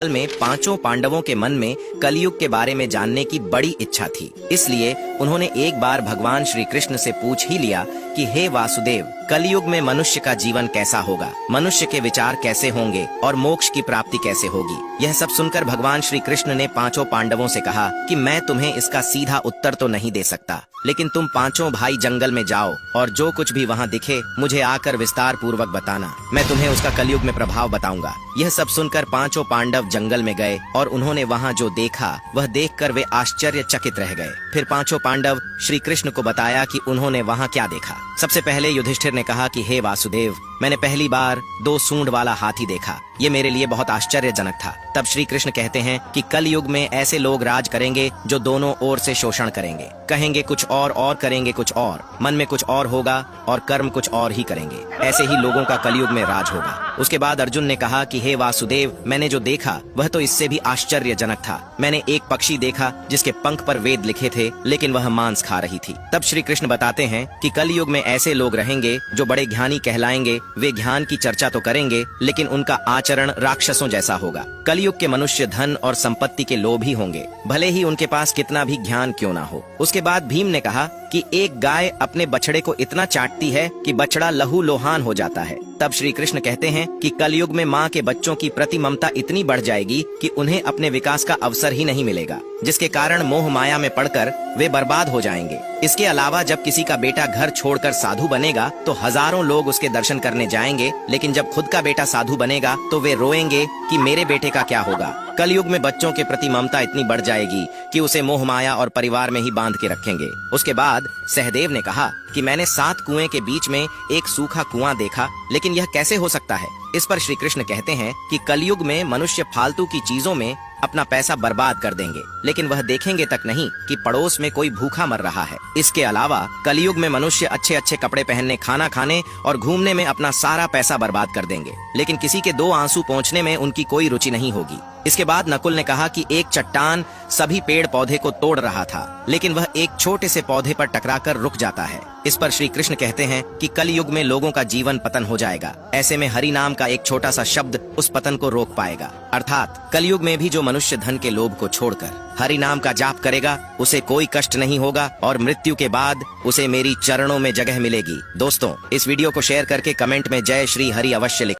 में पांचों पांडवों के मन में कलयुग के बारे में जानने की बड़ी इच्छा थी। इसलिए उन्होंने एक बार भगवान श्री कृष्ण से पूछ ही लिया कि हे वासुदेव, कलयुग में मनुष्य का जीवन कैसा होगा, मनुष्य के विचार कैसे होंगे और मोक्ष की प्राप्ति कैसे होगी। यह सब सुनकर भगवान श्री कृष्ण ने पांचों पांडवों से कहा कि मैं तुम्हें इसका सीधा उत्तर तो नहीं दे सकता, लेकिन तुम पांचों भाई जंगल में जाओ और जो कुछ भी वहाँ दिखे मुझे आकर विस्तार पूर्वक बताना। मैं तुम्हें उसका कलयुग में प्रभाव बताऊंगा। यह सब सुनकर पांचों पांडव जंगल में गए और उन्होंने वहाँ जो देखा वह देखकर वे आश्चर्यचकित रह गए। फिर पांचों पांडव श्री कृष्ण को बताया कि उन्होंने वहाँ क्या देखा। सबसे पहले युधिष्ठिर ने कहा कि हे वासुदेव, मैंने पहली बार 2 सूंड वाला हाथी देखा। ये मेरे लिए बहुत आश्चर्यजनक था। तब श्री कृष्ण कहते हैं कि कल युग में ऐसे लोग राज करेंगे जो दोनों ओर से शोषण करेंगे, कहेंगे कुछ और करेंगे कुछ और, मन में कुछ और होगा और कर्म कुछ और ही करेंगे। ऐसे ही लोगों का कलयुग में राज होगा। उसके बाद अर्जुन ने कहा कि हे वासुदेव, मैंने जो देखा वह तो इससे भी आश्चर्यजनक था। मैंने एक पक्षी देखा जिसके पंख पर वेद लिखे थे, लेकिन वह मांस खा रही थी। तब श्री कृष्ण बताते हैं कि कल युग में ऐसे लोग रहेंगे जो बड़े ज्ञानी कहलाएंगे। वे ज्ञान की चर्चा तो करेंगे, लेकिन उनका आचरण राक्षसों जैसा होगा। कलयुग के मनुष्य धन और संपत्ति के लोभी होंगे, भले ही उनके पास कितना भी ज्ञान क्यों ना हो। उसके बाद भीम ने कहा कि एक गाय अपने बछड़े को इतना चाटती है कि बछड़ा लहू लोहान हो जाता है। तब श्री कृष्ण कहते हैं कि कलयुग में माँ के बच्चों की प्रति ममता इतनी बढ़ जाएगी कि उन्हें अपने विकास का अवसर ही नहीं मिलेगा, जिसके कारण मोह माया में पड़कर वे बर्बाद हो जाएंगे। इसके अलावा जब किसी का बेटा घर छोड़कर साधु बनेगा तो हजारों लोग उसके दर्शन करने जाएंगे, लेकिन जब खुद का बेटा साधु बनेगा तो वे रोएंगे कि मेरे बेटे का क्या होगा। कलयुग में बच्चों के प्रति ममता इतनी बढ़ जाएगी कि उसे मोह माया और परिवार में ही बांध के रखेंगे। उसके बाद सहदेव ने कहा कि मैंने 7 कुएं के बीच में एक सूखा कुआं देखा, लेकिन यह कैसे हो सकता है। इस पर श्री कृष्ण कहते हैं कि कलयुग में मनुष्य फालतू की चीजों में अपना पैसा बर्बाद कर देंगे, लेकिन वह देखेंगे तक नहीं कि पड़ोस में कोई भूखा मर रहा है। इसके अलावा कलयुग में मनुष्य अच्छे अच्छे कपड़े पहनने, खाना खाने और घूमने में अपना सारा पैसा बर्बाद कर देंगे, लेकिन किसी के 2 आंसू पोंछने में उनकी कोई रुचि नहीं होगी। इसके बाद नकुल ने कहा कि एक चट्टान सभी पेड़ पौधे को तोड़ रहा था, लेकिन वह एक छोटे से पौधे पर टकराकर रुक जाता है। इस पर श्री कृष्ण कहते हैं कि कल युग में लोगों का जीवन पतन हो जाएगा। ऐसे में हरि नाम का एक छोटा सा शब्द उस पतन को रोक पाएगा। अर्थात कलयुग में भी जो मनुष्य धन के लोभ को छोड़कर हरि नाम का जाप करेगा उसे कोई कष्ट नहीं होगा और मृत्यु के बाद उसे मेरी चरणों में जगह मिलेगी। दोस्तों, इस वीडियो को शेयर करके कमेंट में जय श्री हरि अवश्य लिखें।